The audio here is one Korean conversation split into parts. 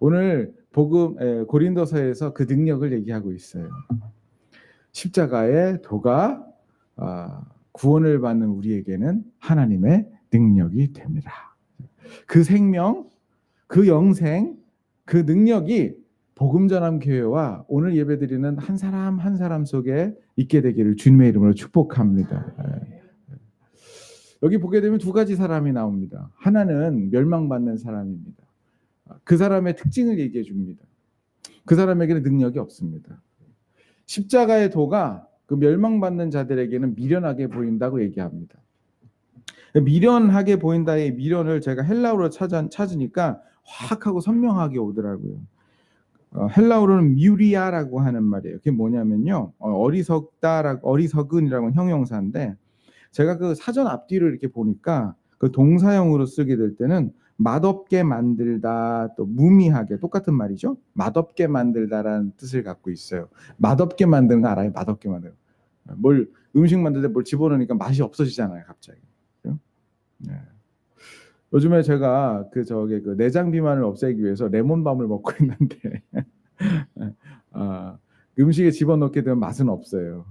오늘 고린도서에서 그 능력을 얘기하고 있어요. 십자가의 도가 구원을 받는 우리에게는 하나님의 능력이 됩니다. 그 생명, 그 영생, 그 능력이 복음전함교회와 오늘 예배드리는 한 사람 한 사람 속에 있게 되기를 주님의 이름으로 축복합니다. 여기 보게 되면 두 가지 사람이 나옵니다. 하나는 멸망받는 사람입니다. 그 사람의 특징을 얘기해 줍니다. 그 사람에게는 능력이 없습니다. 십자가의 도가 그 멸망받는 자들에게는 미련하게 보인다고 얘기합니다. 미련하게 보인다의 미련을 제가 헬라어로 찾으니까 확 하고 선명하게 오더라고요. 헬라어로는 뮤리아라고 하는 말이에요. 그게 뭐냐면요, 어리석은이라고 형용사인데, 제가 그 사전 앞뒤를 이렇게 보니까 그 동사형으로 쓰게 될 때는 맛없게 만들다, 또 무미하게, 똑같은 말이죠. 맛없게 만들다라는 뜻을 갖고 있어요. 맛없게 만드는 거 알아요? 맛없게 만드는 거. 음식 만들 때 뭘 집어넣으니까 맛이 없어지잖아요, 갑자기. 네. 요즘에 제가 그 내장 비만을 없애기 위해서 레몬밤을 먹고 있는데 음식에 집어넣게 되면 맛은 없어요.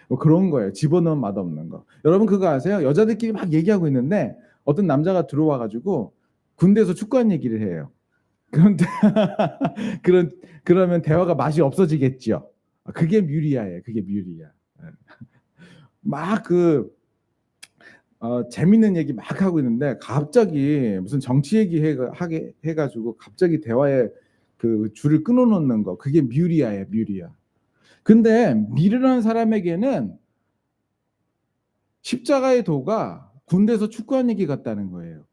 뭐 그런 거예요. 집어넣으면 맛없는 거. 여러분 그거 아세요? 여자들끼리 막 얘기하고 있는데 어떤 남자가 들어와가지고 군대에서 축구한 얘기를 해요. 그런데 그러면 대화가 맛이 없어지겠죠. 그게 뮤리아예요. 그게 뮤리아. 막 재밌는 얘기 막 하고 있는데 갑자기 무슨 정치 얘기 해가지고 갑자기 대화에 그 줄을 끊어놓는 거, 그게 뮤리아예요. 뮤리아. 근데 미련한 사람에게는 십자가의 도가 군대에서 축구한 얘기 같다는 거예요.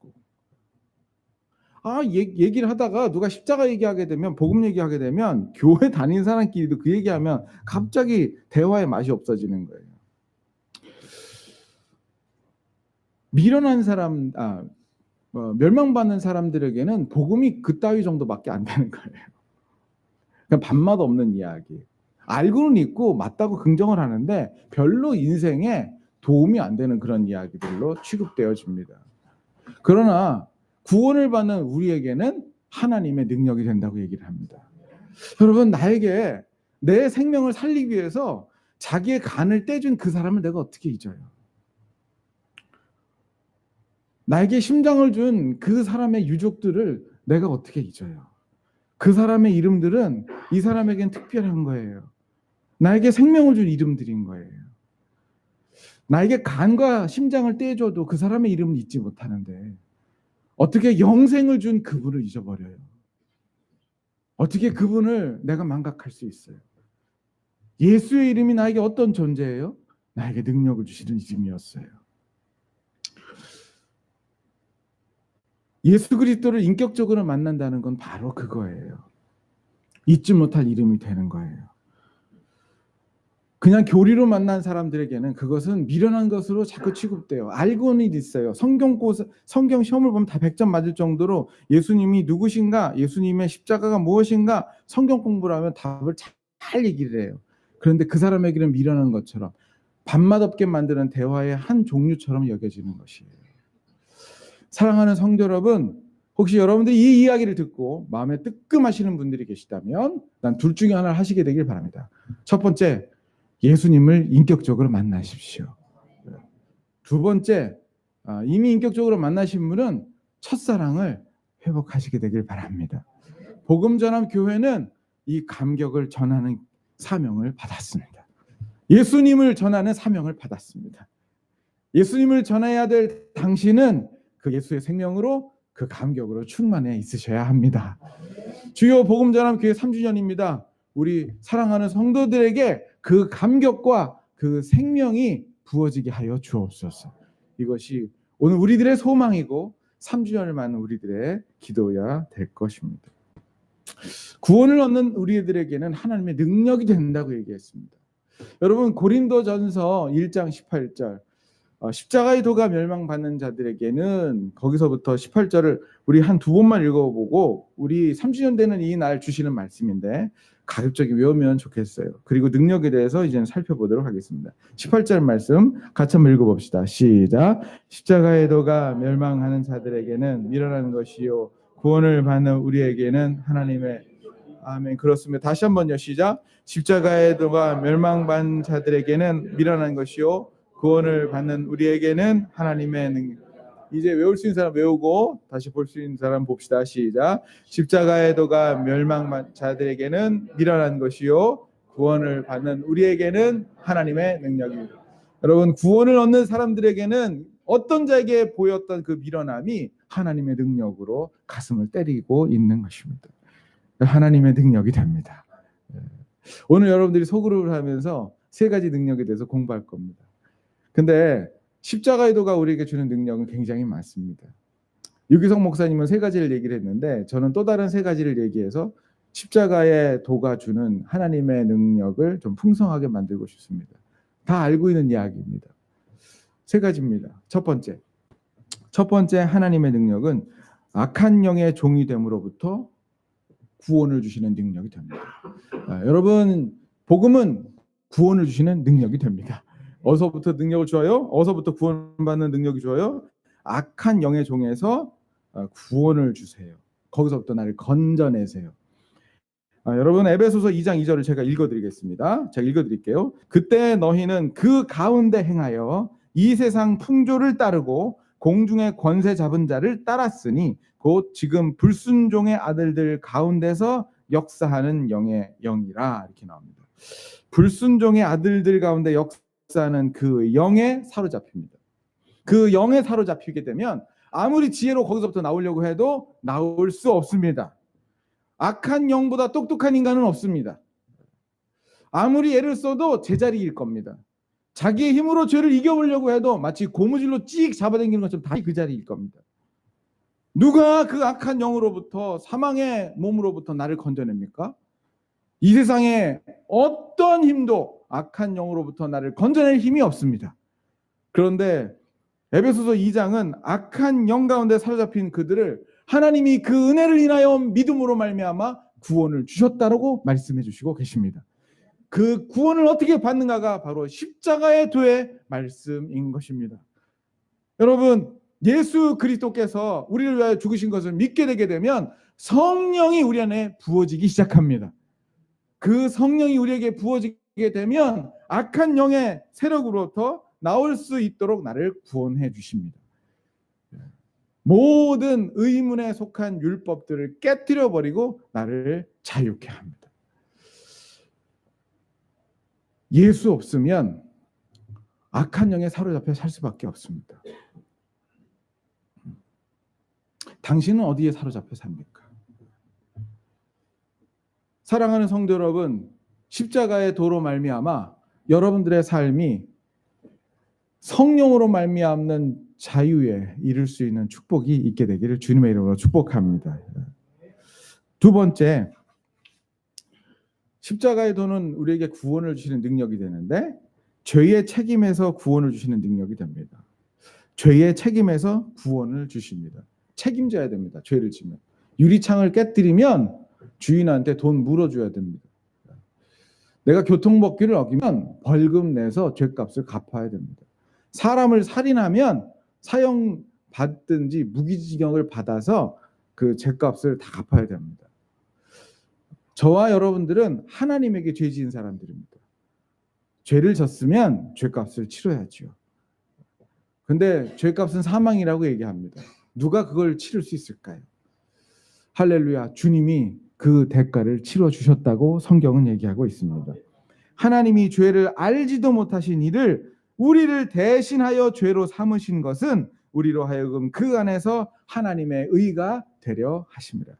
얘기를 하다가 누가 십자가 얘기하게 되면, 복음 얘기하게 되면 교회 다니는 사람끼리도 그 얘기하면 갑자기 대화의 맛이 없어지는 거예요. 미련한 사람, 멸망받는 사람들에게는 복음이 그따위 정도밖에 안 되는 거예요. 그냥 밥맛 없는 이야기. 알고는 있고 맞다고 긍정을 하는데 별로 인생에 도움이 안 되는 그런 이야기들로 취급되어집니다. 그러나 구원을 받는 우리에게는 하나님의 능력이 된다고 얘기를 합니다. 여러분, 나에게 내 생명을 살리기 위해서 자기의 간을 떼준 그 사람을 내가 어떻게 잊어요? 나에게 심장을 준 그 사람의 유족들을 내가 어떻게 잊어요? 그 사람의 이름들은 이 사람에겐 특별한 거예요. 나에게 생명을 준 이름들인 거예요. 나에게 간과 심장을 떼줘도 그 사람의 이름은 잊지 못하는데 어떻게 영생을 준 그분을 잊어버려요? 어떻게 그분을 내가 망각할 수 있어요? 예수의 이름이 나에게 어떤 존재예요? 나에게 능력을 주시는 이름이었어요. 예수 그리스도를 인격적으로 만난다는 건 바로 그거예요. 잊지 못할 이름이 되는 거예요. 그냥 교리로 만난 사람들에게는 그것은 미련한 것으로 자꾸 취급돼요. 알고는 있어요. 성경 시험을 보면 다 100점 맞을 정도로 예수님이 누구신가, 예수님의 십자가가 무엇인가 성경 공부를 하면 답을 잘 얘기를 해요. 그런데 그 사람에게는 미련한 것처럼 밥맛 없게 만드는 대화의 한 종류처럼 여겨지는 것이에요. 사랑하는 성도 여러분, 혹시 여러분들이 이 이야기를 듣고 마음에 뜨끔하시는 분들이 계시다면 난 둘 중에 하나를 하시게 되길 바랍니다. 첫 번째, 예수님을 인격적으로 만나십시오. 두 번째, 이미 인격적으로 만나신 분은 첫사랑을 회복하시게 되길 바랍니다. 복음 전함 교회는 이 감격을 전하는 사명을 받았습니다. 예수님을 전하는 사명을 받았습니다. 예수님을 전해야 될 당신은 그 예수의 생명으로 그 감격으로 충만해 있으셔야 합니다. 주요 복음 전함 교회 3주년입니다. 우리 사랑하는 성도들에게 그 감격과 그 생명이 부어지게 하여 주옵소서. 이것이 오늘 우리들의 소망이고 3주년을 맞는 우리들의 기도야 될 것입니다. 구원을 얻는 우리들에게는 하나님의 능력이 된다고 얘기했습니다. 여러분, 고린도전서 1장 18절, 십자가의 도가 멸망받는 자들에게는, 거기서부터 18절을 우리 한 두 번만 읽어보고 우리 3주년 되는 이 날 주시는 말씀인데 가급적이 외우면 좋겠어요. 그리고 능력에 대해서 이제는 살펴보도록 하겠습니다. 18절 말씀 같이 한번 읽어봅시다. 시작. 십자가의 도가 멸망하는 자들에게는 미련한 것이요 구원을 받는 우리에게는 하나님의 아멘. 그렇습니다. 다시 한번요. 시작. 십자가의 도가 멸망받은 자들에게는 미련한 것이요 구원을 받는 우리에게는 하나님의 능력. 이제 외울 수 있는 사람 외우고 다시 볼 수 있는 사람 봅시다. 시작. 십자가의 도가 멸망받은 자들에게는 미련한 것이요 구원을 받는 우리에게는 하나님의 능력입니다. 여러분, 구원을 얻는 사람들에게는 어떤 자에게 보였던 그 미련함이 하나님의 능력으로 가슴을 때리고 있는 것입니다. 하나님의 능력이 됩니다. 오늘 여러분들이 소그룹을 하면서 세 가지 능력에 대해서 공부할 겁니다. 근데 십자가의 도가 우리에게 주는 능력은 굉장히 많습니다. 유기성 목사님은 세 가지를 얘기를 했는데 저는 또 다른 세 가지를 얘기해서 십자가의 도가 주는 하나님의 능력을 좀 풍성하게 만들고 싶습니다. 다 알고 있는 이야기입니다. 세 가지입니다. 첫 번째 하나님의 능력은 악한 영의 종이 됨으로부터 구원을 주시는 능력이 됩니다. 여러분, 복음은 구원을 주시는 능력이 됩니다. 어서부터 능력을 줘요? 어서부터 구원받는 능력이 줘요? 악한 영의 종에서 구원을 주세요. 거기서부터 나를 건져내세요. 여러분, 에베소서 2장 2절을 제가 읽어드리겠습니다. 제가 읽어드릴게요. 그때 너희는 그 가운데 행하여 이 세상 풍조를 따르고 공중의 권세 잡은 자를 따랐으니 곧 지금 불순종의 아들들 가운데서 역사하는 영의 영이라. 이렇게 나옵니다. 불순종의 아들들 가운데 역사하는 그 영에 사로잡힙니다. 그 영에 사로잡히게 되면 아무리 지혜로 거기서부터 나오려고 해도 나올 수 없습니다. 악한 영보다 똑똑한 인간은 없습니다. 아무리 애를 써도 제자리일 겁니다. 자기의 힘으로 죄를 이겨보려고 해도 마치 고무줄로 찍 잡아당기는 것처럼 다시 그 자리일 겁니다. 누가 그 악한 영으로부터, 사망의 몸으로부터 나를 건져냅니까? 이 세상에 어떤 힘도 악한 영으로부터 나를 건져낼 힘이 없습니다. 그런데 에베소서 2장은 악한 영 가운데 사로잡힌 그들을 하나님이 그 은혜를 인하여 믿음으로 말미암아 구원을 주셨다라고 말씀해 주시고 계십니다. 그 구원을 어떻게 받는가가 바로 십자가의 도의 말씀인 것입니다. 여러분, 예수 그리스도께서 우리를 위하여 죽으신 것을 믿게 되게 되면 성령이 우리 안에 부어지기 시작합니다. 그 성령이 우리에게 부어지게 되면 악한 영의 세력으로부터 나올 수 있도록 나를 구원해 주십니다. 모든 의문에 속한 율법들을 깨뜨려 버리고 나를 자유케 합니다. 예수 없으면 악한 영에 사로잡혀 살 수밖에 없습니다. 당신은 어디에 사로잡혀 삽니까? 사랑하는 성도 여러분, 십자가의 도로 말미암아 여러분들의 삶이 성령으로 말미암는 자유에 이를 수 있는 축복이 있게 되기를 주님의 이름으로 축복합니다. 두 번째, 십자가의 도는 우리에게 구원을 주시는 능력이 되는데 죄의 책임에서 구원을 주시는 능력이 됩니다. 죄의 책임에서 구원을 주십니다. 책임져야 됩니다. 죄를 지면. 유리창을 깨뜨리면 주인한테 돈 물어줘야 됩니다. 내가 교통법규를 어기면 벌금 내서 죄값을 갚아야 됩니다. 사람을 살인하면 사형 받든지 무기징역을 받아서 그 죄값을 다 갚아야 됩니다. 저와 여러분들은 하나님에게 죄 지은 사람들입니다. 죄를 졌으면 죄값을 치러야죠. 근데 죄값은 사망이라고 얘기합니다. 누가 그걸 치를 수 있을까요? 할렐루야, 주님이 그 대가를 치러 주셨다고 성경은 얘기하고 있습니다. 하나님이 죄를 알지도 못하신 이를 우리를 대신하여 죄로 삼으신 것은 우리로 하여금 그 안에서 하나님의 의가 되려 하십니다.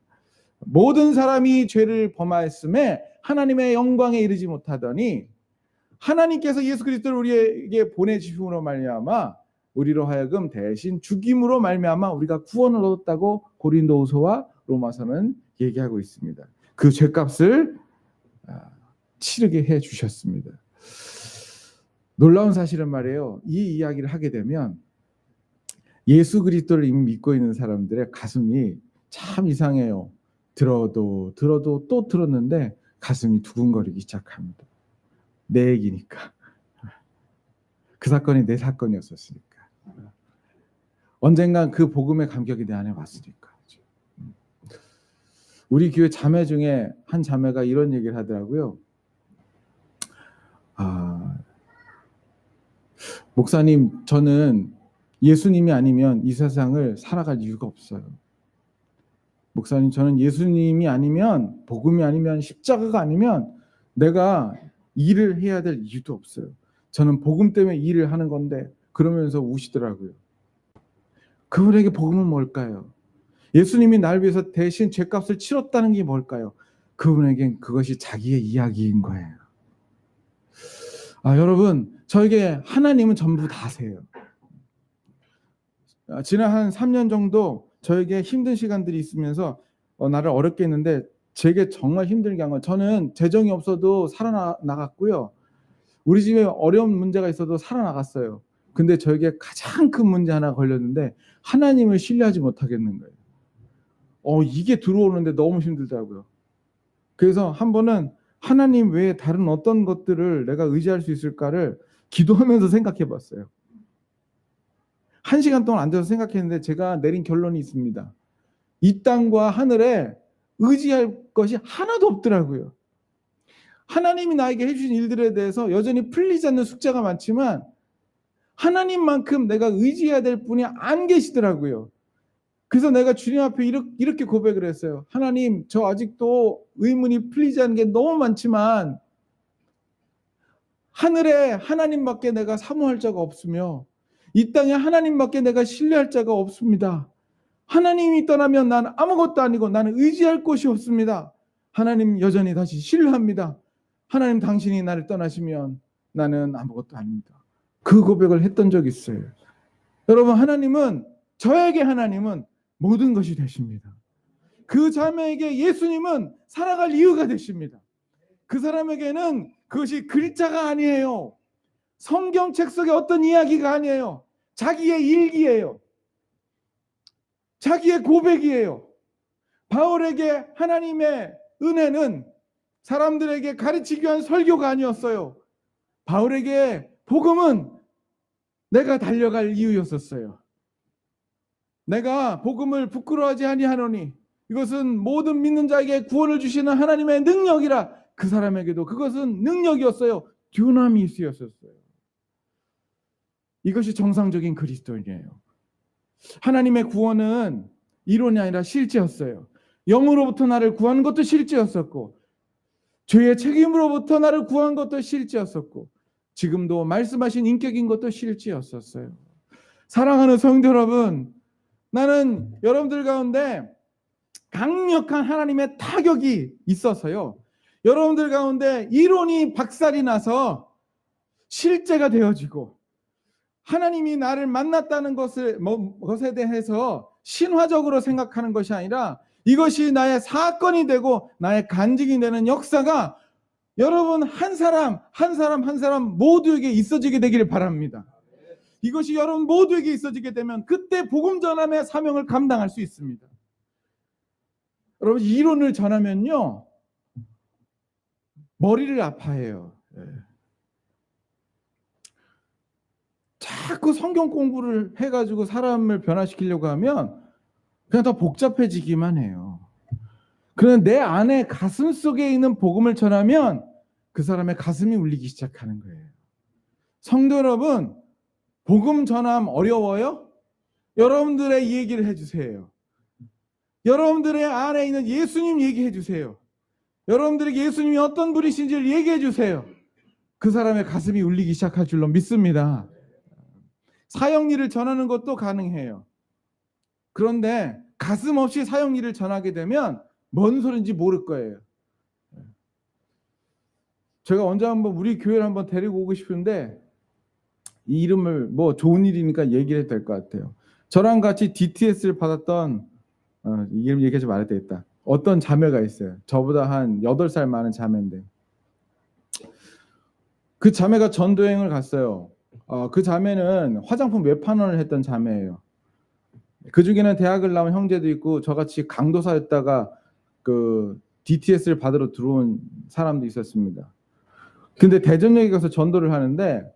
모든 사람이 죄를 범하였음에 하나님의 영광에 이르지 못하더니 하나님께서 예수 그리스도를 우리에게 보내주심으로 말미암아 우리로 하여금 대신 죽임으로 말미암아 우리가 구원을 얻었다고 고린도후서와 로마서는 얘기하고 있습니다. 그 죄값을 치르게 해 주셨습니다. 놀라운 사실은 말이에요. 이 이야기를 하게 되면 예수 그리스도를 이미 믿고 있는 사람들의 가슴이 참 이상해요. 들어도 또 들었는데 가슴이 두근거리기 시작합니다. 내 얘기니까. 그 사건이 내 사건이었었으니까. 언젠간 그 복음의 감격이 내 안에 왔으니까. 우리 교회 자매 중에 한 자매가 이런 얘기를 하더라고요. 목사님, 저는 예수님이 아니면 이 세상을 살아갈 이유가 없어요. 목사님, 저는 예수님이 아니면, 복음이 아니면, 십자가가 아니면 내가 일을 해야 될 이유도 없어요. 저는 복음 때문에 일을 하는 건데, 그러면서 우시더라고요. 그분에게 복음은 뭘까요? 예수님이 날 위해서 대신 죄값을 치렀다는 게 뭘까요? 그분에겐 그것이 자기의 이야기인 거예요. 여러분, 저에게 하나님은 전부 다세요. 지난 한 3년 정도 저에게 힘든 시간들이 있으면서 나를 어렵게 했는데, 제게 정말 힘들게 한 건, 저는 재정이 없어도 살아나갔고요. 우리 집에 어려운 문제가 있어도 살아나갔어요. 근데 저에게 가장 큰 문제 하나 걸렸는데, 하나님을 신뢰하지 못하겠는 거예요. 이게 들어오는데 너무 힘들더라고요. 그래서 한 번은 하나님 외에 다른 어떤 것들을 내가 의지할 수 있을까를 기도하면서 생각해 봤어요. 1시간 동안 앉아서 생각했는데 제가 내린 결론이 있습니다. 이 땅과 하늘에 의지할 것이 하나도 없더라고요. 하나님이 나에게 해주신 일들에 대해서 여전히 풀리지 않는 숙제가 많지만 하나님만큼 내가 의지해야 될 분이 안 계시더라고요. 그래서 내가 주님 앞에 이렇게 고백을 했어요. 하나님, 저 아직도 의문이 풀리지 않는 게 너무 많지만 하늘에 하나님밖에 내가 사모할 자가 없으며 이 땅에 하나님밖에 내가 신뢰할 자가 없습니다. 하나님이 떠나면 나는 아무것도 아니고 나는 의지할 곳이 없습니다. 하나님 여전히 다시 신뢰합니다. 하나님, 당신이 나를 떠나시면 나는 아무것도 아닙니다. 그 고백을 했던 적이 있어요. 여러분, 저에게 하나님은 모든 것이 되십니다. 그 자매에게 예수님은 살아갈 이유가 되십니다. 그 사람에게는 그것이 글자가 아니에요. 성경책 속의 어떤 이야기가 아니에요. 자기의 일기예요. 자기의 고백이에요. 바울에게 하나님의 은혜는 사람들에게 가르치기 위한 설교가 아니었어요. 바울에게 복음은 내가 달려갈 이유였었어요. 내가 복음을 부끄러워하지 아니하노니 이것은 모든 믿는 자에게 구원을 주시는 하나님의 능력이라. 그 사람에게도 그것은 능력이었어요. 듀나미스였었어요. 이것이 정상적인 그리스도인이에요. 하나님의 구원은 이론이 아니라 실제였어요. 영으로부터 나를 구한 것도 실제였었고, 죄의 책임으로부터 나를 구한 것도 실제였었고, 지금도 말씀하신 인격인 것도 실제였었어요. 사랑하는 성도 여러분, 나는 여러분들 가운데 강력한 하나님의 타격이 있어서요, 여러분들 가운데 이론이 박살이 나서 실제가 되어지고 하나님이 나를 만났다는 것에 대해서 신화적으로 생각하는 것이 아니라 이것이 나의 사건이 되고 나의 간증이 되는 역사가 여러분 한 사람 모두에게 있어지게 되기를 바랍니다. 이것이 여러분 모두에게 있어지게 되면 그때 복음 전함의 사명을 감당할 수 있습니다. 여러분, 이론을 전하면요 머리를 아파해요. 자꾸 성경 공부를 해가지고 사람을 변화시키려고 하면 그냥 더 복잡해지기만 해요. 그런데 내 안에 가슴 속에 있는 복음을 전하면 그 사람의 가슴이 울리기 시작하는 거예요. 성도 여러분, 복음 전함 어려워요? 여러분들의 얘기를 해주세요. 여러분들의 안에 있는 예수님 얘기해 주세요. 여러분들에게 예수님이 어떤 분이신지를 얘기해 주세요. 그 사람의 가슴이 울리기 시작할 줄로 믿습니다. 사형리를 전하는 것도 가능해요. 그런데 가슴 없이 사형리를 전하게 되면 뭔 소린지 모를 거예요. 제가 언제 한번 우리 교회를 한번 데리고 오고 싶은데 이 이름을 좋은 일이니까 얘기를 해도 될 것 같아요. 저랑 같이 DTS를 받았던 이름 얘기하지 말아야 되겠다. 어떤 자매가 있어요. 저보다 한 8살 많은 자매인데 그 자매가 전도여행을 갔어요. 그 자매는 화장품 외판원을 했던 자매예요. 그 중에는 대학을 나온 형제도 있고 저같이 강도사였다가 그 DTS를 받으러 들어온 사람도 있었습니다. 근데 대전역에 가서 전도를 하는데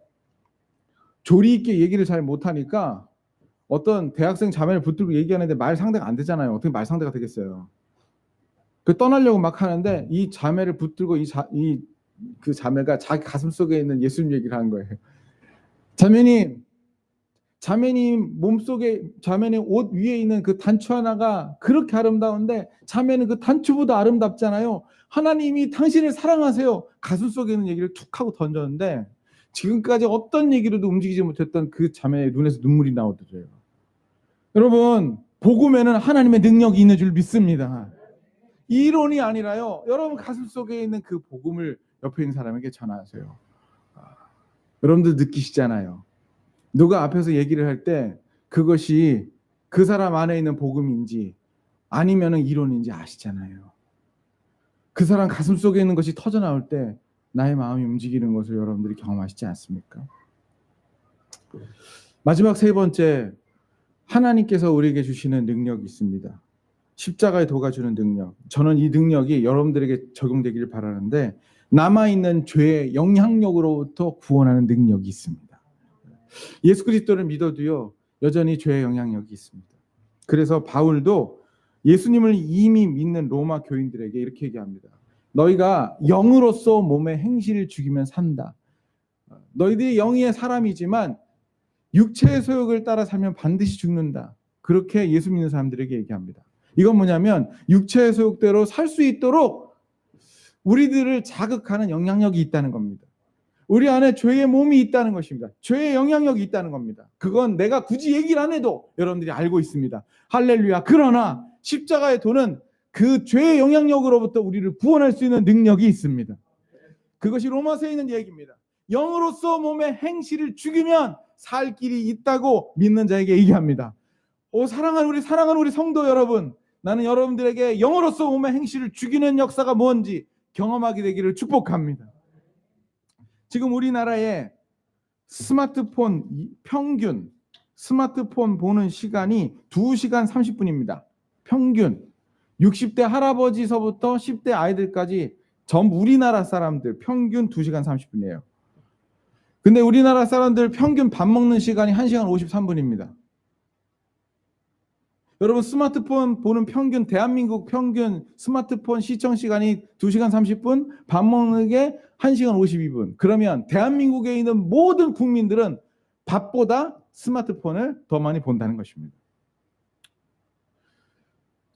조리 있게 얘기를 잘 못하니까 어떤 대학생 자매를 붙들고 얘기하는데 말 상대가 안 되잖아요. 어떻게 말 상대가 되겠어요. 그 떠나려고 막 하는데 이 자매를 붙들고 그 자매가 자기 가슴 속에 있는 예수님 얘기를 한 거예요. 자매님 몸속에, 자매님 옷 위에 있는 그 단추 하나가 그렇게 아름다운데 자매는 그 단추보다 아름답잖아요. 하나님이 당신을 사랑하세요. 가슴 속에 있는 얘기를 툭 하고 던졌는데 지금까지 어떤 얘기로도 움직이지 못했던 그 자매의 눈에서 눈물이 나오더래요. 여러분, 복음에는 하나님의 능력이 있는 줄 믿습니다. 이론이 아니라요. 여러분 가슴 속에 있는 그 복음을 옆에 있는 사람에게 전하세요. 여러분들 느끼시잖아요. 누가 앞에서 얘기를 할 때 그것이 그 사람 안에 있는 복음인지 아니면 이론인지 아시잖아요. 그 사람 가슴 속에 있는 것이 터져나올 때 나의 마음이 움직이는 것을 여러분들이 경험하시지 않습니까? 마지막 세 번째, 하나님께서 우리에게 주시는 능력이 있습니다. 십자가의 도가 주는 능력. 저는 이 능력이 여러분들에게 적용되기를 바라는데 남아있는 죄의 영향력으로부터 구원하는 능력이 있습니다. 예수 그리스도를 믿어도요 여전히 죄의 영향력이 있습니다. 그래서 바울도 예수님을 이미 믿는 로마 교인들에게 이렇게 얘기합니다. 너희가 영으로서 몸의 행실을 죽이면 산다. 너희들이 영의 사람이지만 육체의 소욕을 따라 살면 반드시 죽는다. 그렇게 예수 믿는 사람들에게 얘기합니다. 이건 뭐냐면 육체의 소욕대로 살 수 있도록 우리들을 자극하는 영향력이 있다는 겁니다. 우리 안에 죄의 몸이 있다는 것입니다. 죄의 영향력이 있다는 겁니다. 그건 내가 굳이 얘기를 안 해도 여러분들이 알고 있습니다. 할렐루야. 그러나 십자가의 도는 그 죄의 영향력으로부터 우리를 구원할 수 있는 능력이 있습니다. 그것이 로마서에 있는 얘기입니다. 영으로서 몸의 행실을 죽이면 살 길이 있다고 믿는 자에게 얘기합니다. 사랑하는 우리 성도 여러분, 나는 여러분들에게 영으로서 몸의 행실을 죽이는 역사가 뭔지 경험하게 되기를 축복합니다. 지금 우리나라의 스마트폰 평균 스마트폰 보는 시간이 2시간 30분입니다. 평균 60대 할아버지서부터 10대 아이들까지 전부 우리나라 사람들 평균 2시간 30분이에요. 근데 우리나라 사람들 평균 밥 먹는 시간이 1시간 53분입니다. 여러분 스마트폰 보는 평균 대한민국 평균 스마트폰 시청 시간이 2시간 30분, 밥 먹는 게 1시간 52분. 그러면 대한민국에 있는 모든 국민들은 밥보다 스마트폰을 더 많이 본다는 것입니다.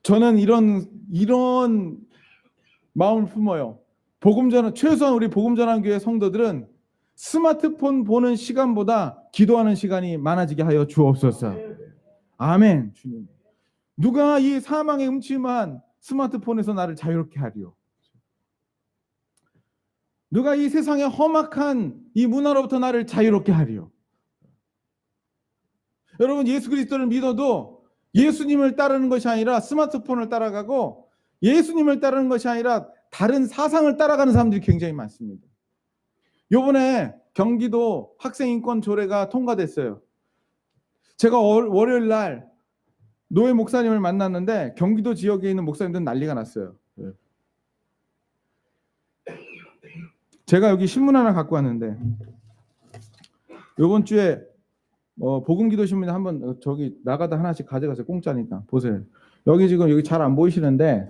저는 이런 마음을 품어요. 최소한 우리 복음전환교회 성도들은 스마트폰 보는 시간보다 기도하는 시간이 많아지게 하여 주옵소서. 아멘. 주님. 누가 이 사망의 음침한 스마트폰에서 나를 자유롭게 하리요? 누가 이 세상의 험악한 이 문화로부터 나를 자유롭게 하리요? 여러분 예수 그리스도를 믿어도 예수님을 따르는 것이 아니라 스마트폰을 따라가고 예수님을 따르는 것이 아니라 다른 사상을 따라가는 사람들이 굉장히 많습니다. 요번에 경기도 학생인권 조례가 통과됐어요. 제가 월요일 날 노예 목사님을 만났는데 경기도 지역에 있는 목사님들은 난리가 났어요. 제가 여기 신문 하나 갖고 왔는데 이번 주에 복음기도 신문 한번 저기 나가다 하나씩 가져가세요. 공짜니까 보세요. 여기 지금 여기 잘 안 보이시는데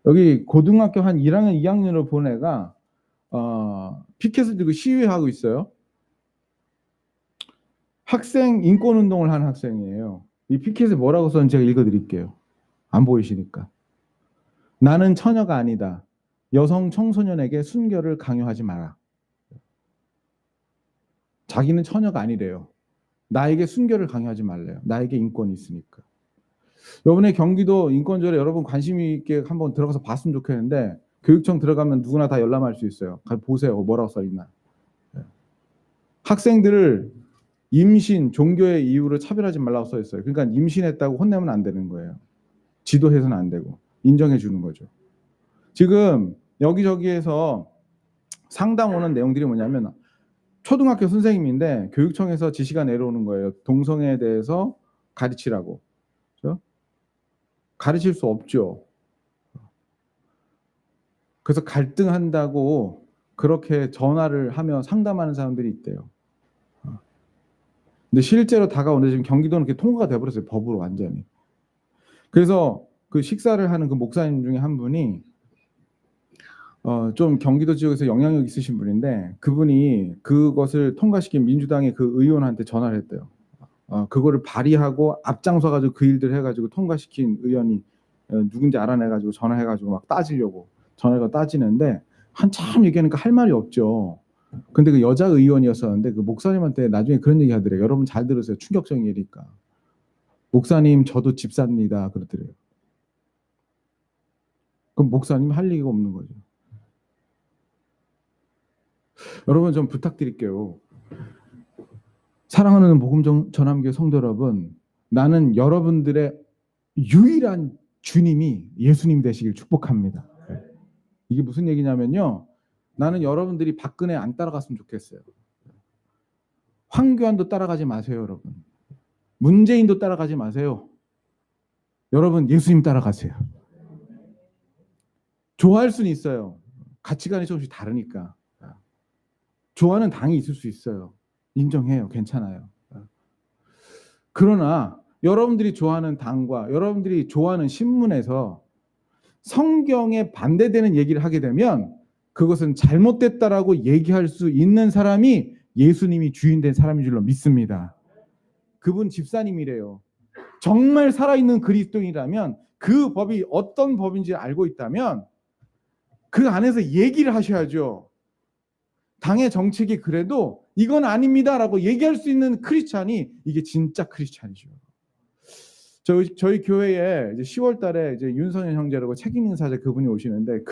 여기 고등학교 한 1학년 2학년으로 본 애가 피켓을 들고 시위하고 있어요. 학생 인권 운동을 하는 학생이에요. 이 피켓에 뭐라고 썼는지 제가 읽어드릴게요. 안 보이시니까. 나는 처녀가 아니다. 여성 청소년에게 순결을 강요하지 마라. 자기는 처녀가 아니래요. 나에게 순결을 강요하지 말래요. 나에게 인권이 있으니까. 이번에 경기도 인권조례 여러분 관심 있게 한번 들어가서 봤으면 좋겠는데 교육청 들어가면 누구나 다 열람할 수 있어요. 보세요. 뭐라고 써있나. 학생들을 임신, 종교의 이유로 차별하지 말라고 써있어요. 그러니까 임신했다고 혼내면 안 되는 거예요. 지도해서는 안 되고 인정해 주는 거죠. 지금 여기저기에서 상담 오는 내용들이 뭐냐면 초등학교 선생님인데 교육청에서 지시가 내려오는 거예요. 동성애에 대해서 가르치라고. 그렇죠? 가르칠 수 없죠. 그래서 갈등한다고 그렇게 전화를 하며 상담하는 사람들이 있대요. 근데 실제로 다가오는데 지금 경기도는 이렇게 통과가 돼버렸어요. 법으로 완전히. 그래서 그 식사를 하는 그 목사님 중에 한 분이 좀 경기도 지역에서 영향력 있으신 분인데 그분이 그것을 통과시킨 민주당의 그 의원한테 전화를 했대요. 그거를 발의하고 앞장서 가지고 그 일들 해가지고 통과시킨 의원이 누군지 알아내가지고 전화해가지고 막 따지려고 전화가 따지는데 한참 얘기하니까 할 말이 없죠. 근데 그 여자 의원이었었는데 그 목사님한테 나중에 그런 얘기 하더래요. 여러분 잘 들으세요. 충격적인 일이니까. 목사님 저도 집사입니다. 그러더래요. 그럼 목사님 할 얘기가 없는 거죠. 여러분 좀 부탁드릴게요. 사랑하는 복음 전함교회 성도 여러분, 나는 여러분들의 유일한 주님이 예수님 되시길 축복합니다. 이게 무슨 얘기냐면요. 나는 여러분들이 박근혜 안 따라갔으면 좋겠어요. 황교안도 따라가지 마세요, 여러분. 문재인도 따라가지 마세요. 여러분 예수님 따라가세요. 좋아할 수는 있어요. 가치관이 조금씩 다르니까. 좋아하는 당이 있을 수 있어요. 인정해요. 괜찮아요. 그러나 여러분들이 좋아하는 당과 여러분들이 좋아하는 신문에서 성경에 반대되는 얘기를 하게 되면 그것은 잘못됐다라고 얘기할 수 있는 사람이 예수님이 주인된 사람인 줄로 믿습니다. 그분 집사님이래요. 정말 살아있는 그리스도인이라면 그 법이 어떤 법인지 알고 있다면 그 안에서 얘기를 하셔야죠. 당의 정책이 그래도 이건 아닙니다라고 얘기할 수 있는 크리스찬이 이게 진짜 크리스찬이죠. 저희 교회에 이제 10월 달에 이제 윤선현 형제라고 책임인사자 그분이 오시는데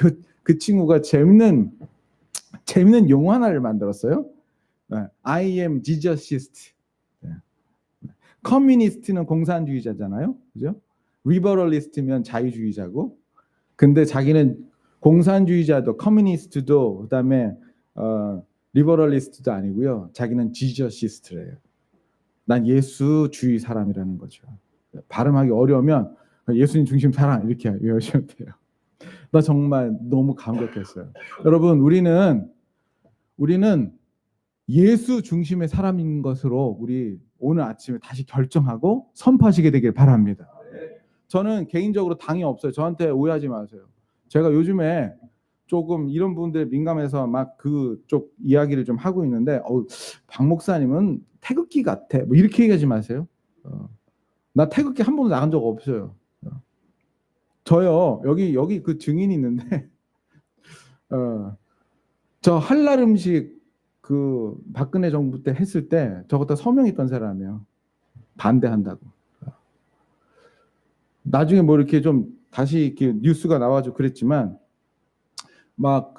그 친구가 재밌는 용어 하나를 만들었어요. I am Jesusist. 커뮤니스트는 공산주의자잖아요. 그죠? 리버럴리스트면 자유주의자고. 근데 자기는 공산주의자도 커뮤니스트도 그다음에 리버럴리스트도 아니고요. 자기는 지저시스트래요. 난 예수주의 사람이라는 거죠. 발음하기 어려우면 예수님 중심 사랑 이렇게 외우시면 돼요. 나 정말 너무 감격했어요. 여러분 우리는 예수 중심의 사람인 것으로 우리 오늘 아침에 다시 결정하고 선포하시게 되길 바랍니다. 저는 개인적으로 당이 없어요. 저한테 오해하지 마세요. 제가 요즘에 조금 이런 부분들에 민감해서 막 그쪽 이야기를 좀 하고 있는데 박 목사님은 태극기 같아. 뭐 이렇게 얘기하지 마세요. 나 태극기 한 번도 나간 적 없어요. 저요 여기 그 증인이 있는데 저 한랄 음식 그 박근혜 정부 때 했을 때 저것도 서명했던 사람이에요. 반대한다고. 나중에 뭐 이렇게 좀 다시 이렇게 뉴스가 나와가지고 그랬지만 막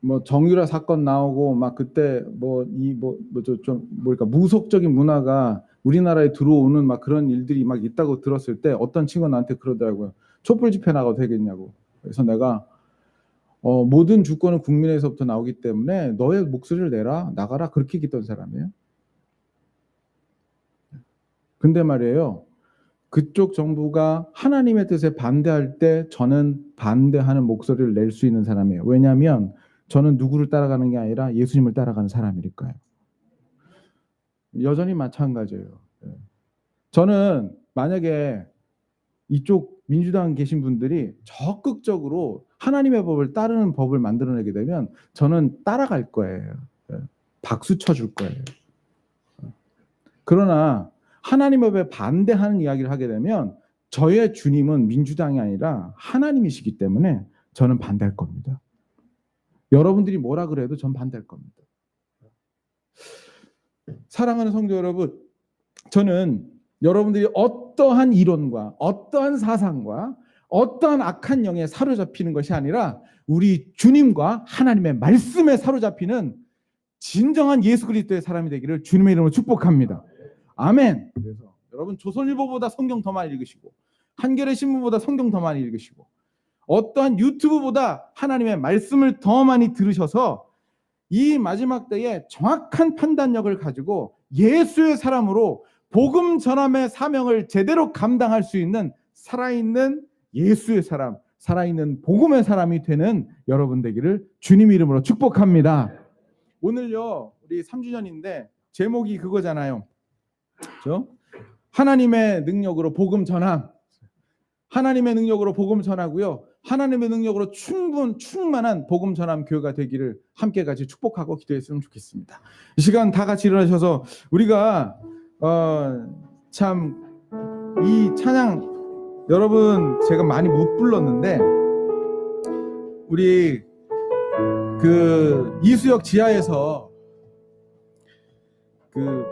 뭐 정유라 사건 나오고 막 그때 뭐뭘까 무속적인 문화가 우리나라에 들어오는 막 그런 일들이 막 있다고 들었을 때 어떤 친구가 나한테 그러더라고요. 촛불 집회 나가도 되겠냐고. 그래서 내가 모든 주권은 국민에서부터 나오기 때문에 너의 목소리를 내라 나가라 그렇게 얘기했던 사람이에요. 근데 말이에요. 그쪽 정부가 하나님의 뜻에 반대할 때 저는 반대하는 목소리를 낼 수 있는 사람이에요. 왜냐하면 저는 누구를 따라가는 게 아니라 예수님을 따라가는 사람이니까요. 여전히 마찬가지예요. 저는 만약에 이쪽 민주당 계신 분들이 적극적으로 하나님의 법을 따르는 법을 만들어내게 되면 저는 따라갈 거예요. 박수 쳐줄 거예요. 그러나 하나님의 법에 반대하는 이야기를 하게 되면 저의 주님은 민주당이 아니라 하나님이시기 때문에 저는 반대할 겁니다. 여러분들이 뭐라 그래도 전 반대할 겁니다. 사랑하는 성도 여러분, 저는 여러분들이 어떠한 이론과 어떠한 사상과 어떠한 악한 영에 사로잡히는 것이 아니라 우리 주님과 하나님의 말씀에 사로잡히는 진정한 예수 그리스도의 사람이 되기를 주님의 이름으로 축복합니다. 아멘. 그래서 여러분 조선일보보다 성경 더 많이 읽으시고 한겨레 신문보다 성경 더 많이 읽으시고 어떠한 유튜브보다 하나님의 말씀을 더 많이 들으셔서 이 마지막 때에 정확한 판단력을 가지고 예수의 사람으로 복음 전함의 사명을 제대로 감당할 수 있는 살아있는 예수의 사람, 살아있는 복음의 사람이 되는 여러분 되기를 주님 이름으로 축복합니다. 오늘요 우리 3주년인데 제목이 그거잖아요. 그렇죠? 하나님의 능력으로 복음 전함. 하나님의 능력으로 복음 전하고요. 하나님의 능력으로 충만한 복음 전함 교회가 되기를 함께 같이 축복하고 기도했으면 좋겠습니다. 이 시간 다 같이 일어나셔서 우리가 참 이 찬양 여러분 제가 많이 못 불렀는데 우리 그 이수역 지하에서 그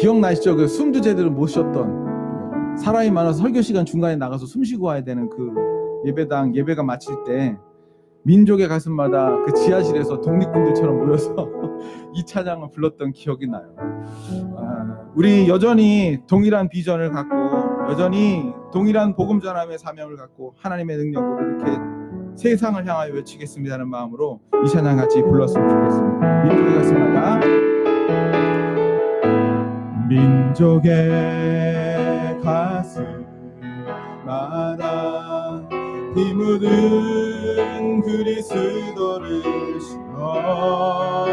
기억나시죠? 그 숨두제들을 모셨던 사람이 많아서 설교 시간 중간에 나가서 숨 쉬고 와야 되는 그 예배당 예배가 마칠 때 민족의 가슴마다 그 지하실에서 독립군들처럼 모여서 이 찬양을 불렀던 기억이 나요. 우리 여전히 동일한 비전을 갖고 여전히 동일한 복음 전함의 사명을 갖고 하나님의 능력으로 이렇게 세상을 향하여 외치겠습니다는 마음으로 이 찬양 같이 불렀으면 좋겠습니다. 민족의 가슴마다 민족의 가슴마다 피 묻은 그리스도를 신어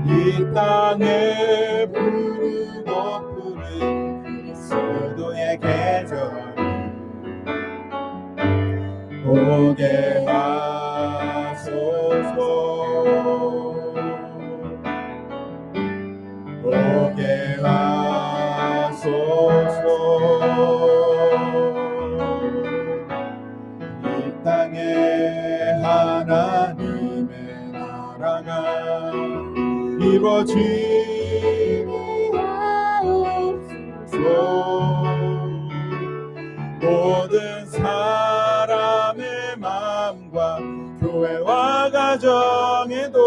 이 땅에 부르고 부른 그리스도의 계절 오게 하소서 오게 하소서 이 땅에 하나님의 나라가 이루어지게 하옵소서 모든 사람의 마음과 교회와 가정에도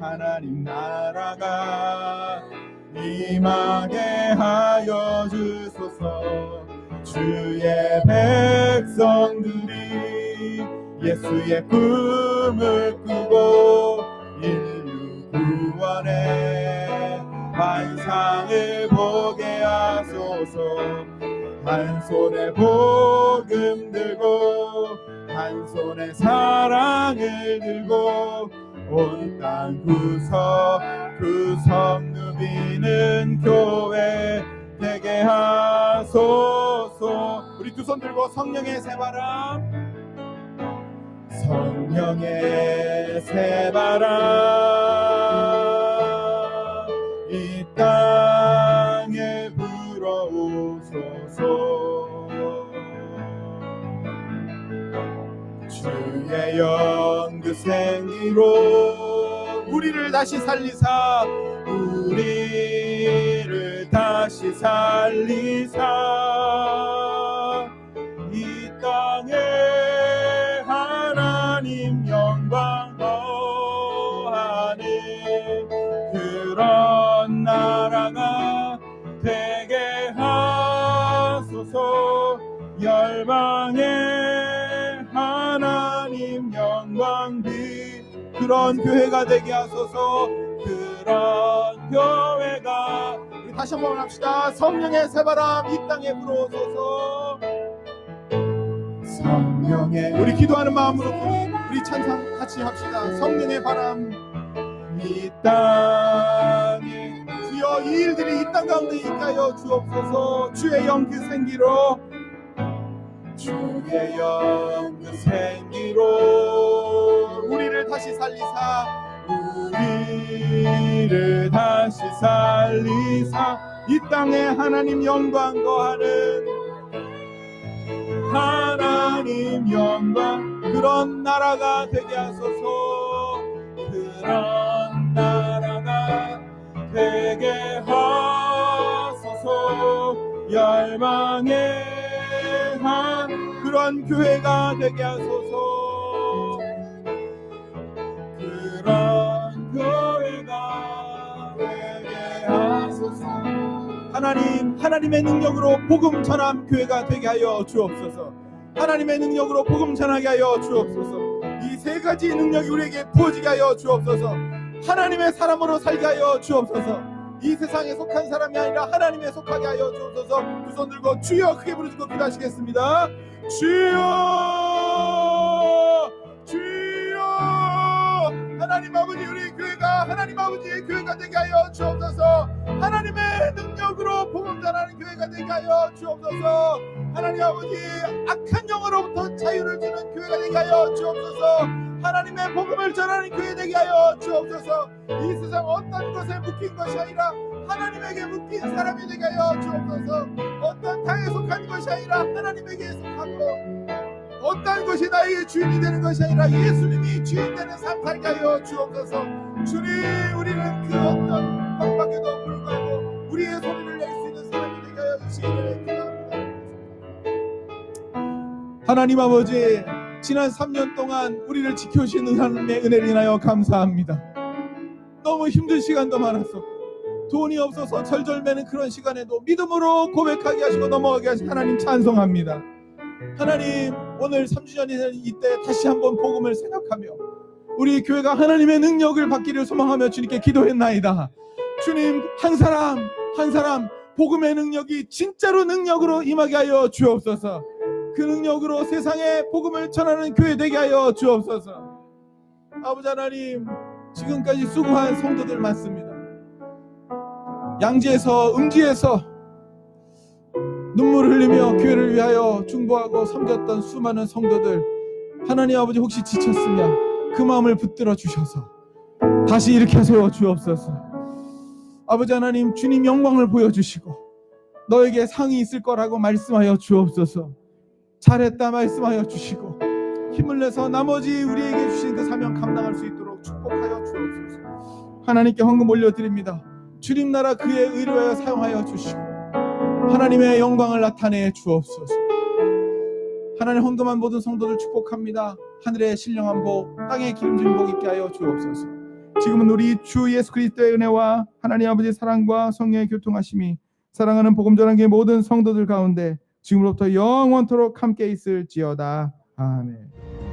하나님 나라가 임하게 하여 주소서 주의 백성들이 예수의 꿈을 꾸고 인류 구원의 환상을 보게 하소서 한 손에 복음 들고 한 손에 사랑을 들고 온 땅 구석구석 누비는 교회 되게 하소서. 우리 두 손 들고 성령의 새바람 성령의 새바람 이 땅에 불어오소서 주의 영 그 생기로 우리를 다시 살리사 우리를 다시 살리사 이 땅에 하나님 영광 거하는 그런 나라가 되게 하소서 열방에 하나님 영광 그런 교회가 되게 하소서 그런 교회가 우리 다시 한번 합시다. 성령의 새바람 이 땅에 불어오소서 성령의 우리 기도하는 마음으로 우리 찬양 같이 합시다. 성령의 바람 이 땅에 주여 이 일들이 이 땅 가운데 있게 하여 주옵소서 주의 영 그 생기로 주의 영 그 생기로 우리를 다시 살리사 우리를 다시 살리사 이 땅에 하나님 영광 거하는 하나님 영광 그런 나라가 되게 하소서 그런 나라가 되게 하소서 열방에 한 그런 교회가 되게 하소서 그런 교회가 되게 하소서 하나님의 능력으로 복음 전함 교회가 되게 하여 주옵소서 하나님의 능력으로 복음 전하게 하여 주옵소서 이 세 가지 능력이 우리에게 부어지게 하여 주옵소서 하나님의 사람으로 살게 하여 주옵소서 이 세상에 속한 사람이 아니라 하나님에 속하게 하여 주옵소서 두 손 들고 주여 크게 부르짖고 기도하시겠습니다. 주여 주여 하나님 아버지 우리 교회가 하나님 아버지의 교회가 되게 하여 주옵소서 하나님의 능력으로 복음 전하는 교회가 되게 하여 주옵소서. 하나님 아버지, 악한 영으로부터 자유를 주는 교회가 되게 하여 주옵소서. 하나님의 복음을 전하는 교회 되게 하여 주옵소서. 이 세상 어떤 것에 묶인 것이 아니라 하나님에게 묶인 사람이 되게 하여 주옵소서. 어떤 당에 속한 것이 아니라 하나님에게 속하고, 어떤 것이 나에게 주인이 되는 것이 아니라 예수님이 주인 되는 삶 살게 하여 주옵소서. 주님, 우리는 그 어떤 협박에도 불구하고 우리의 소리를 낼 수 있는 사람이 되게 하여 주시기를 기도합니다. 하나님 아버지, 지난 3년 동안 우리를 지켜주시는 하나님의 은혜를 인하여 감사합니다. 너무 힘든 시간도 많았었고, 돈이 없어서 절절매는 그런 시간에도 믿음으로 고백하게 하시고 넘어가게 하신 하나님 찬송합니다. 하나님, 오늘 3주년이 되는 이때 다시 한번 복음을 생각하며 우리 교회가 하나님의 능력을 받기를 소망하며 주님께 기도했나이다. 주님, 한 사람 한 사람 복음의 능력이 진짜로 능력으로 임하게 하여 주옵소서. 그 능력으로 세상에 복음을 전하는 교회 되게 하여 주옵소서. 아버지 하나님, 지금까지 수고한 성도들 많습니다. 양지에서 음지에서 눈물을 흘리며 교회를 위하여 중보하고 섬겼던 수많은 성도들, 하나님 아버지, 혹시 지쳤으면 그 마음을 붙들어 주셔서 다시 일으켜 세워 주옵소서. 아버지 하나님, 주님 영광을 보여주시고 너에게 상이 있을 거라고 말씀하여 주옵소서. 잘했다 말씀하여 주시고 힘을 내서 나머지 우리에게 주신 그 사명 감당할 수 있도록 축복하여 주옵소서. 하나님께 헌금 올려드립니다. 주님 나라 그의 의로하여 사용하여 주시고 하나님의 영광을 나타내 주옵소서. 하나님, 헌금한 모든 성도들 축복합니다. 하늘의 신령한 복, 땅의 기름진 복 있게 하여 주옵소서. 지금은 우리 주 예수 그리스도의 은혜와 하나님 아버지의 사랑과 성령의 교통하심이 사랑하는 복음 전환교회 모든 성도들 가운데 지금부터 영원토록 함께 있을지어다. 아멘.